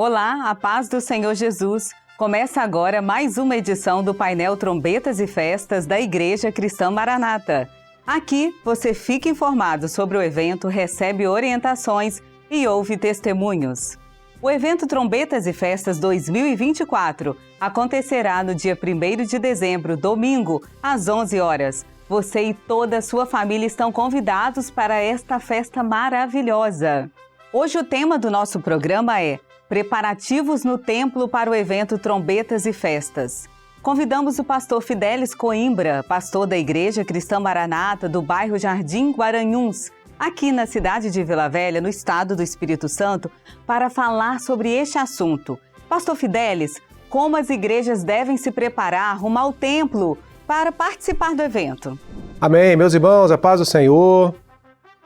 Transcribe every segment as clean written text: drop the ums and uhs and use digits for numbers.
Olá, a paz do Senhor Jesus. Começa agora mais uma edição do painel Trombetas e Festas da Igreja Cristã Maranata. Aqui você fica informado sobre o evento, recebe orientações e ouve testemunhos. O evento Trombetas e Festas 2024 acontecerá no dia 1º de dezembro, domingo, às 11 horas. Você e toda a sua família estão convidados para esta festa maravilhosa. Hoje o tema do nosso programa é Preparativos no Templo para o evento Trombetas e Festas. Convidamos o pastor Fidelis Coimbra, pastor da Igreja Cristã Maranata do bairro Jardim Guaranhuns, aqui na cidade de Vila Velha, no estado do Espírito Santo, para falar sobre este assunto. Pastor Fidelis, como as igrejas devem se preparar, arrumar o templo para participar do evento? Amém, meus irmãos, a paz do Senhor.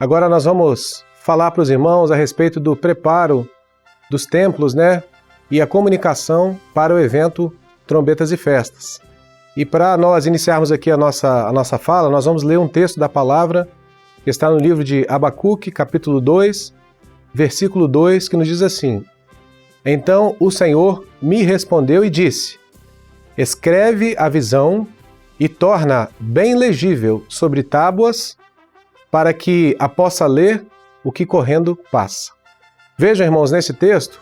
Agora nós vamos falar para os irmãos a respeito do preparo dos templos, e a comunicação para o evento Trombetas e Festas. E para nós iniciarmos aqui a nossa fala, nós vamos ler um texto da palavra que está no livro de Abacuque, capítulo 2, versículo 2, que nos diz assim: Então o Senhor me respondeu e disse: Escreve a visão e torna bem legível sobre tábuas, para que a possa ler o que correndo passa. Vejam, irmãos, nesse texto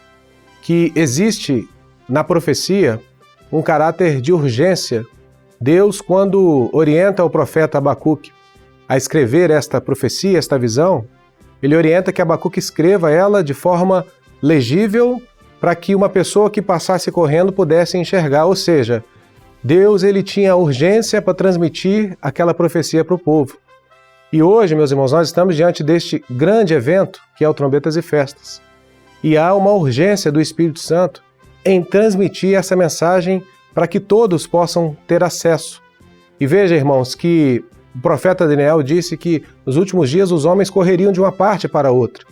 que existe na profecia um caráter de urgência. Deus, quando orienta o profeta Abacuque a escrever esta profecia, esta visão, ele orienta que Abacuque escreva ela de forma legível para que uma pessoa que passasse correndo pudesse enxergar. Ou seja, Deus ele tinha urgência para transmitir aquela profecia para o povo. E hoje, meus irmãos, nós estamos diante deste grande evento, que é o Trombetas e Festas. E há uma urgência do Espírito Santo em transmitir essa mensagem para que todos possam ter acesso. E veja, irmãos, que o profeta Daniel disse que nos últimos dias os homens correriam de uma parte para outra.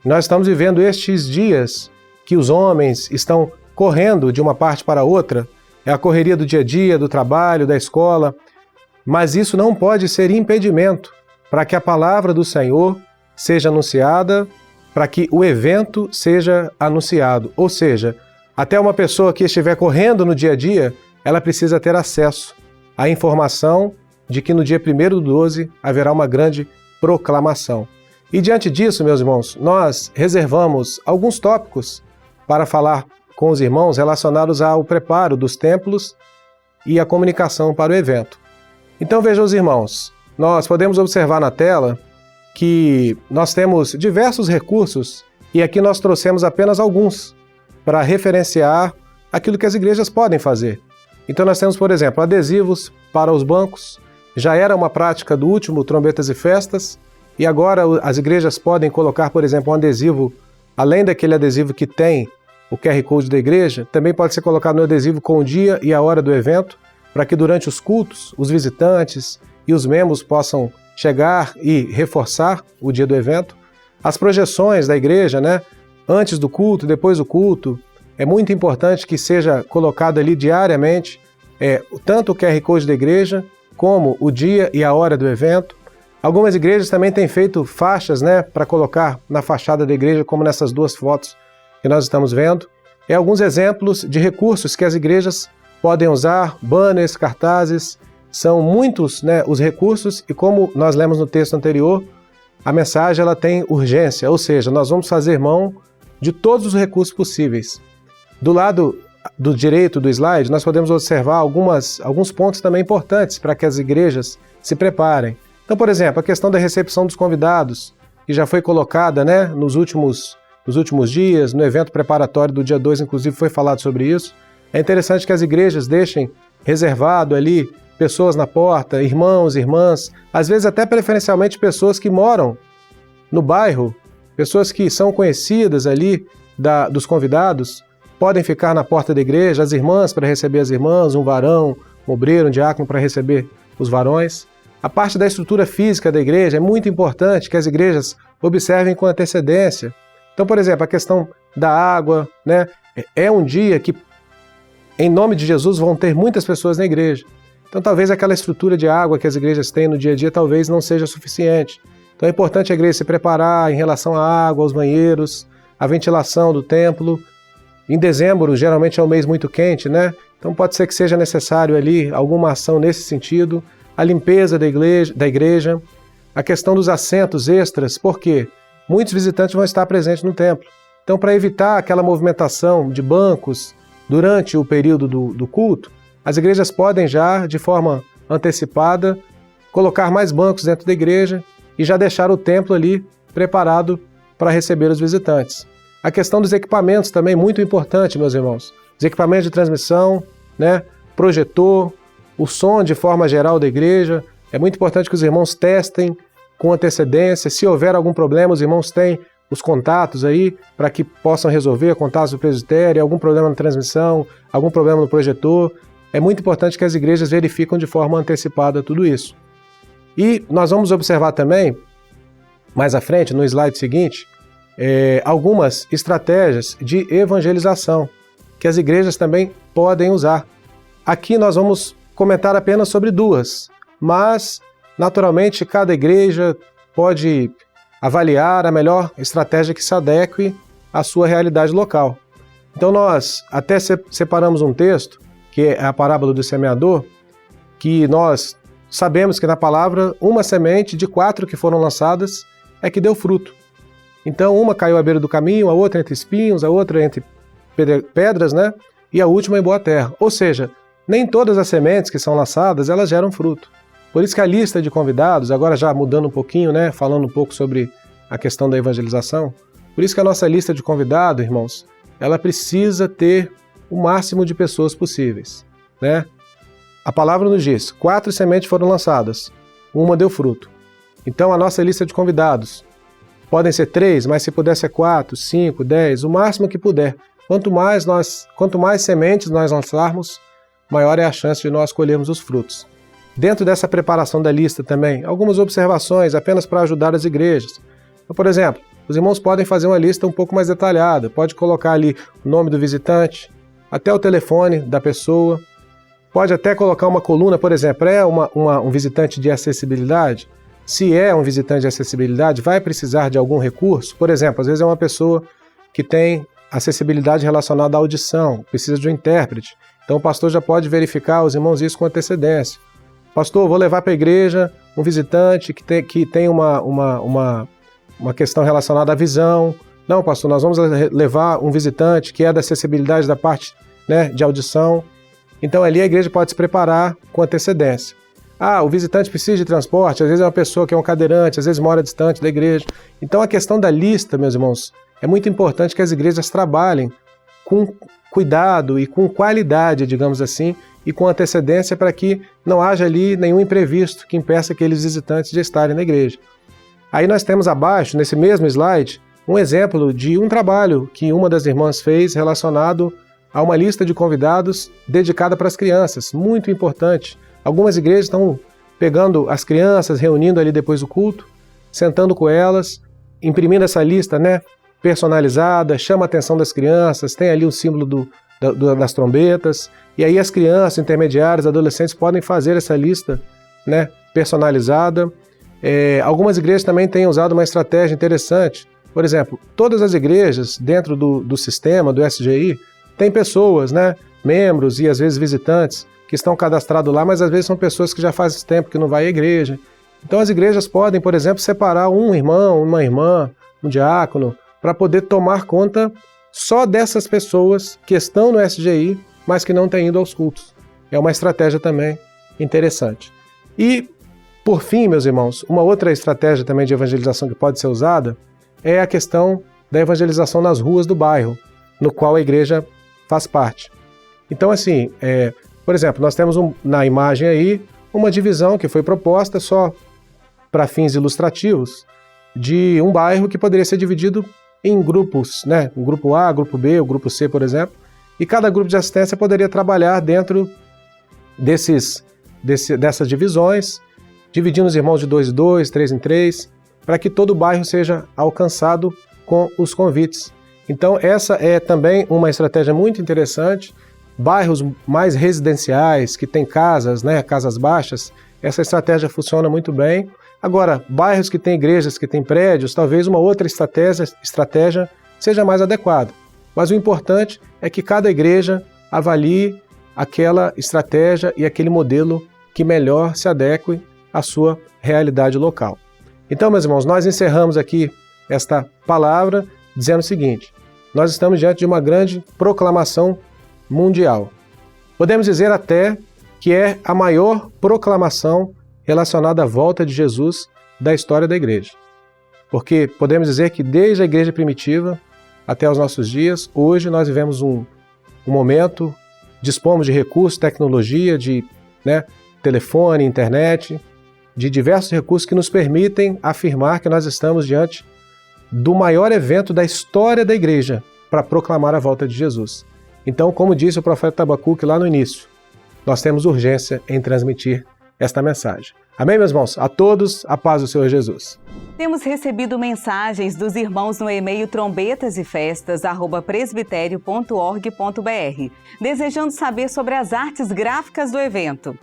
Nós estamos vivendo estes dias que os homens estão correndo de uma parte para outra. É a correria do dia a dia, do trabalho, da escola. Mas isso não pode ser impedimento para que a palavra do Senhor seja anunciada, para que o evento seja anunciado. Ou seja, até uma pessoa que estiver correndo no dia a dia, ela precisa ter acesso à informação de que no dia 1º/12 haverá uma grande proclamação. E diante disso, meus irmãos, nós reservamos alguns tópicos para falar com os irmãos relacionados ao preparo dos templos e a comunicação para o evento. Então vejam os irmãos, nós podemos observar na tela que nós temos diversos recursos e aqui nós trouxemos apenas alguns para referenciar aquilo que as igrejas podem fazer. Então nós temos, por exemplo, adesivos para os bancos. Já era uma prática do último Trombetas e Festas e agora as igrejas podem colocar, por exemplo, um adesivo, além daquele adesivo que tem o QR Code da igreja, também pode ser colocado no adesivo com o dia e a hora do evento, para que durante os cultos, os visitantes e os membros possam chegar e reforçar o dia do evento. As projeções da igreja, antes do culto, depois do culto, é muito importante que seja colocado ali diariamente tanto o QR Code da igreja, como o dia e a hora do evento. Algumas igrejas também têm feito faixas, para colocar na fachada da igreja, como nessas duas fotos que nós estamos vendo. Alguns exemplos de recursos que as igrejas podem usar, banners, cartazes. São muitos os recursos e, como nós lemos no texto anterior, a mensagem ela tem urgência, ou seja, nós vamos fazer mão de todos os recursos possíveis. Do lado do direito do slide, nós podemos observar alguns pontos também importantes para que as igrejas se preparem. Então, por exemplo, a questão da recepção dos convidados, que já foi colocada nos últimos dias, no evento preparatório do dia 2, inclusive foi falado sobre isso. É interessante que as igrejas deixem reservado ali pessoas na porta, irmãos, irmãs, às vezes até preferencialmente pessoas que moram no bairro, pessoas que são conhecidas ali dos convidados, podem ficar na porta da igreja, as irmãs para receber as irmãs, um varão, um obreiro, um diácono para receber os varões. A parte da estrutura física da igreja é muito importante que as igrejas observem com antecedência. Então, por exemplo, a questão da água, é um dia que, em nome de Jesus, vão ter muitas pessoas na igreja. Então, talvez aquela estrutura de água que as igrejas têm no dia a dia talvez não seja suficiente. Então, é importante a igreja se preparar em relação à água, aos banheiros, à ventilação do templo. Em dezembro, geralmente é um mês muito quente, né? Então pode ser que seja necessário ali alguma ação nesse sentido. A limpeza da igreja, a questão dos assentos extras, porque muitos visitantes vão estar presentes no templo. Então, para evitar aquela movimentação de bancos durante o período do culto, as igrejas podem já, de forma antecipada, colocar mais bancos dentro da igreja e já deixar o templo ali preparado para receber os visitantes. A questão dos equipamentos também muito importante, meus irmãos. Os equipamentos de transmissão, né? Projetor, o som de forma geral da igreja. É muito importante que os irmãos testem com antecedência. Se houver algum problema, os irmãos têm os contatos aí para que possam resolver, contatos do presbitério, algum problema na transmissão, algum problema no projetor. É muito importante que as igrejas verifiquem de forma antecipada tudo isso. E nós vamos observar também, mais à frente, no slide seguinte, algumas estratégias de evangelização que as igrejas também podem usar. Aqui nós vamos comentar apenas sobre duas, mas naturalmente cada igreja pode avaliar a melhor estratégia que se adeque à sua realidade local. Então nós até separamos um texto, que é a parábola do semeador, que nós sabemos que na palavra uma semente de 4 que foram lançadas é que deu fruto. Então uma caiu à beira do caminho, a outra entre espinhos, a outra entre pedras, né? E a última em boa terra. Ou seja, nem todas as sementes que são lançadas, elas geram fruto. Por isso que a lista de convidados, agora já mudando um pouquinho, né? Falando um pouco sobre a questão da evangelização, por isso que a nossa lista de convidados, irmãos, ela precisa ter o máximo de pessoas possíveis, né? A palavra nos diz, 4 sementes foram lançadas, uma deu fruto. Então a nossa lista de convidados podem ser 3, mas se puder ser 4, 5, 10, o máximo que puder. Quanto mais sementes nós lançarmos, maior é a chance de nós colhermos os frutos. Dentro dessa preparação da lista também, algumas observações apenas para ajudar as igrejas. Então, por exemplo, os irmãos podem fazer uma lista um pouco mais detalhada, pode colocar ali o nome do visitante, até o telefone da pessoa, pode até colocar uma coluna, por exemplo, um visitante de acessibilidade? Se é um visitante de acessibilidade, vai precisar de algum recurso? Por exemplo, às vezes é uma pessoa que tem acessibilidade relacionada à audição, precisa de um intérprete. Então o pastor já pode verificar os irmãos isso com antecedência. Pastor, vou levar para a igreja um visitante que tem uma questão relacionada à visão. Não, pastor, nós vamos levar um visitante que é da acessibilidade da parte, né, de audição. Então ali a igreja pode se preparar com antecedência. O visitante precisa de transporte, às vezes é uma pessoa que é um cadeirante, às vezes mora distante da igreja. Então a questão da lista, meus irmãos, é muito importante que as igrejas trabalhem com cuidado e com qualidade, digamos assim, e com antecedência para que não haja ali nenhum imprevisto que impeça aqueles visitantes de estarem na igreja. Aí nós temos abaixo, nesse mesmo slide, um exemplo de um trabalho que uma das irmãs fez relacionado a uma lista de convidados dedicada para as crianças, muito importante. Algumas igrejas estão pegando as crianças, reunindo ali depois do culto, sentando com elas, imprimindo essa lista, né, personalizada, chama a atenção das crianças, tem ali o símbolo das trombetas, e aí as crianças, intermediários, adolescentes podem fazer essa lista, né, personalizada. Algumas igrejas também têm usado uma estratégia interessante. Por exemplo, todas as igrejas dentro do sistema, do SGI, tem pessoas, né, membros e às vezes visitantes que estão cadastrados lá, mas às vezes são pessoas que já fazem tempo que não vai à igreja. Então as igrejas podem, por exemplo, separar um irmão, uma irmã, um diácono, para poder tomar conta só dessas pessoas que estão no SGI, mas que não têm ido aos cultos. É uma estratégia também interessante. E, por fim, meus irmãos, uma outra estratégia também de evangelização que pode ser usada é a questão da evangelização nas ruas do bairro, no qual a igreja faz parte. Então, assim, por exemplo, nós temos na imagem aí uma divisão que foi proposta só para fins ilustrativos de um bairro que poderia ser dividido em grupos, né? O grupo A, o grupo B, o grupo C, por exemplo, e cada grupo de assistência poderia trabalhar dentro dessas divisões, dividindo os irmãos de 2 em 2, 3 em 3, para que todo o bairro seja alcançado com os convites. Então essa é também uma estratégia muito interessante. Bairros mais residenciais, que têm casas, né, casas baixas, essa estratégia funciona muito bem. Agora, bairros que têm igrejas, que têm prédios, talvez uma outra estratégia seja mais adequada. Mas o importante é que cada igreja avalie aquela estratégia e aquele modelo que melhor se adeque à sua realidade local. Então, meus irmãos, nós encerramos aqui esta palavra dizendo o seguinte: nós estamos diante de uma grande proclamação mundial. Podemos dizer até que é a maior proclamação relacionada à volta de Jesus da história da igreja. Porque podemos dizer que desde a igreja primitiva até os nossos dias, hoje nós vivemos um momento, dispomos de recursos, tecnologia, de telefone, internet, de diversos recursos que nos permitem afirmar que nós estamos diante do maior evento da história da igreja para proclamar a volta de Jesus. Então, como disse o profeta Abacuque lá no início, nós temos urgência em transmitir esta mensagem. Amém, meus irmãos? A todos, a paz do Senhor Jesus. Temos recebido mensagens dos irmãos no e-mail trombetasefestas@presbiterio.org.br, desejando saber sobre as artes gráficas do evento.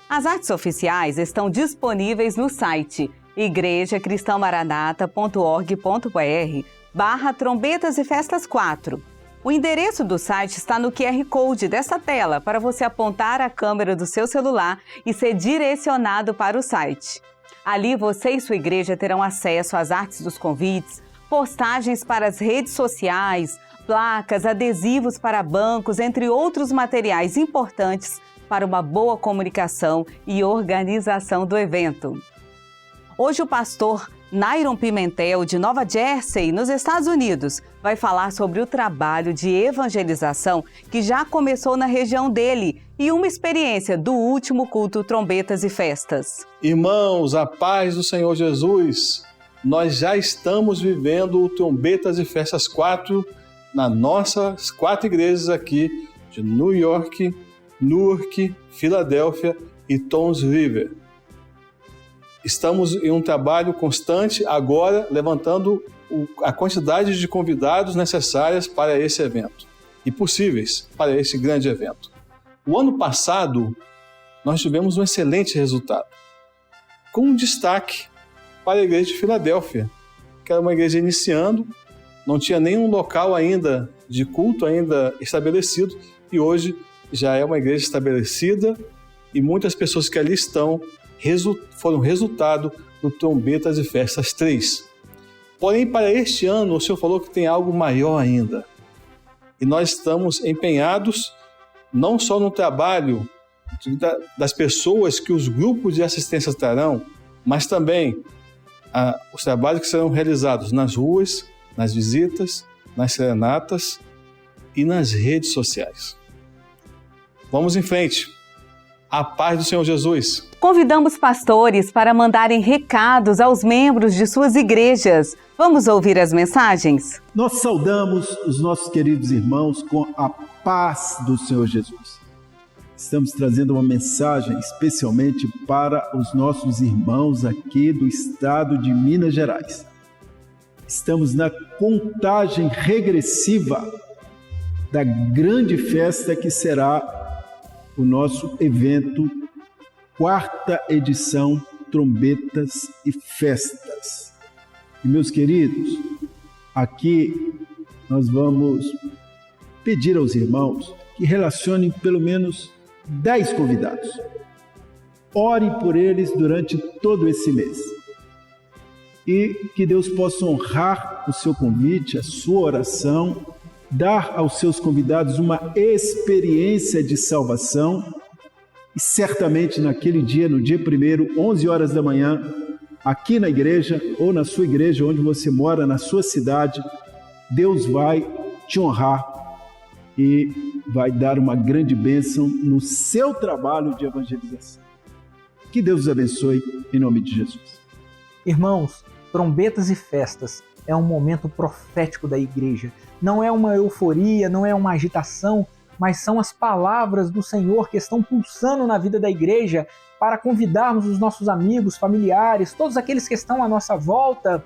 As artes oficiais estão disponíveis no site igrejacristãomaranata.org.br/Trombetas e Festas 4. O endereço do site está no QR Code dessa tela para você apontar a câmera do seu celular e ser direcionado para o site. Ali você e sua igreja terão acesso às artes dos convites, postagens para as redes sociais, placas, adesivos para bancos, entre outros materiais importantes para uma boa comunicação e organização do evento. Hoje o pastor Nairon Pimentel, de Nova Jersey, nos Estados Unidos, vai falar sobre o trabalho de evangelização que já começou na região dele e uma experiência do último culto Trombetas e Festas. Irmãos, a paz do Senhor Jesus, nós já estamos vivendo o Trombetas e Festas 4 nas nossas 4 igrejas aqui de New York, Newark, Filadélfia e Toms River. Estamos em um trabalho constante agora, levantando a quantidade de convidados necessárias para esse evento e possíveis para esse grande evento. O ano passado, nós tivemos um excelente resultado, com um destaque para a igreja de Filadélfia, que era uma igreja iniciando, não tinha nenhum local ainda de culto ainda estabelecido, e hoje já é uma igreja estabelecida e muitas pessoas que ali estão foram resultado do Trombetas e Festas 3. Porém, para este ano, o Senhor falou que tem algo maior ainda. E nós estamos empenhados não só no trabalho das pessoas que os grupos de assistência trarão, mas também os trabalhos que serão realizados nas ruas, nas visitas, nas serenatas e nas redes sociais. Vamos em frente. A paz do Senhor Jesus. Convidamos pastores para mandarem recados aos membros de suas igrejas. Vamos ouvir as mensagens? Nós saudamos os nossos queridos irmãos com a paz do Senhor Jesus. Estamos trazendo uma mensagem especialmente para os nossos irmãos aqui do estado de Minas Gerais. Estamos na contagem regressiva da grande festa que será o nosso evento, 4ª edição Trombetas e Festas. E meus queridos, aqui nós vamos pedir aos irmãos que relacionem pelo menos 10 convidados. Ore por eles durante todo esse mês. E que Deus possa honrar o seu convite, a sua oração, dar aos seus convidados uma experiência de salvação e certamente naquele dia, no dia 1º, 11 horas da manhã, aqui na igreja ou na sua igreja, onde você mora, na sua cidade, Deus vai te honrar e vai dar uma grande bênção no seu trabalho de evangelização. Que Deus os abençoe, em nome de Jesus. Irmãos, Trombetas e Festas é um momento profético da igreja. Não é uma euforia, não é uma agitação, mas são as palavras do Senhor que estão pulsando na vida da igreja para convidarmos os nossos amigos, familiares, todos aqueles que estão à nossa volta.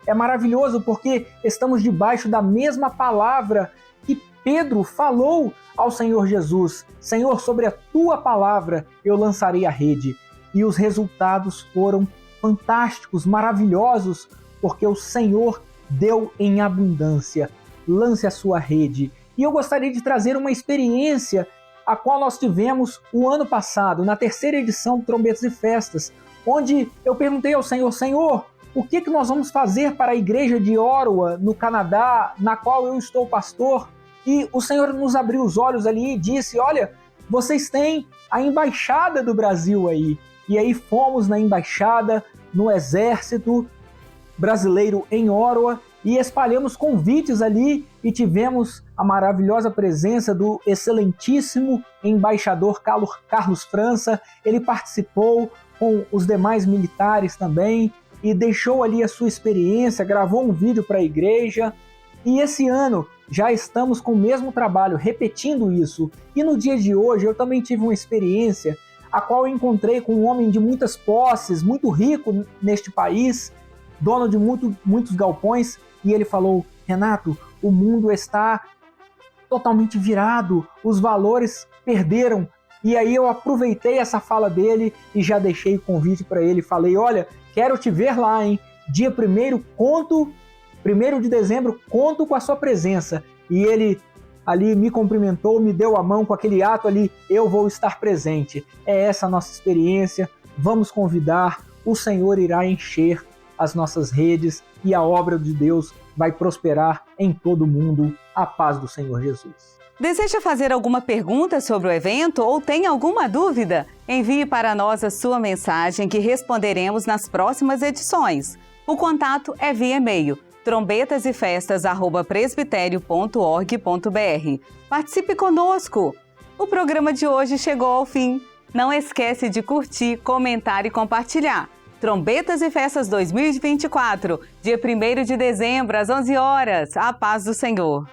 É maravilhoso porque estamos debaixo da mesma palavra que Pedro falou ao Senhor Jesus. Senhor, sobre a tua palavra eu lançarei a rede. E os resultados foram fantásticos, maravilhosos, porque o Senhor deu em abundância. lance a sua rede. E eu gostaria de trazer uma experiência a qual nós tivemos o ano passado, na terceira edição do Trombetas e Festas, onde eu perguntei ao Senhor, Senhor, o que nós vamos fazer para a igreja de Ottawa, no Canadá, na qual eu estou pastor? E o Senhor nos abriu os olhos ali e disse, olha, vocês têm a embaixada do Brasil aí. E aí fomos na embaixada, no exército brasileiro em Ottawa, e espalhamos convites ali e tivemos a maravilhosa presença do excelentíssimo embaixador Carlos França. Ele participou com os demais militares também e deixou ali a sua experiência, gravou um vídeo para a igreja. E esse ano já estamos com o mesmo trabalho, repetindo isso. E no dia de hoje eu também tive uma experiência a qual eu encontrei com um homem de muitas posses, muito rico neste país, dono de muitos galpões, e ele falou, Renato, o mundo está totalmente virado, os valores perderam. E aí eu aproveitei essa fala dele e já deixei o convite para ele, falei, olha, quero te ver lá, hein? Dia 1º de dezembro, conto com a sua presença. E ele ali me cumprimentou, me deu a mão com aquele ato ali, eu vou estar presente. É essa a nossa experiência, vamos convidar, o Senhor irá encher as nossas redes e a obra de Deus vai prosperar em todo o mundo. A paz do Senhor Jesus. Deseja fazer alguma pergunta sobre o evento ou tem alguma dúvida? Envie para nós a sua mensagem que responderemos nas próximas edições. O contato é via e-mail trombetasefestas@presbiterio.org.br. Participe conosco! O programa de hoje chegou ao fim. Não esquece de curtir, comentar e compartilhar. Trombetas e Festas 2024, dia 1º de dezembro, às 11 horas. A paz do Senhor!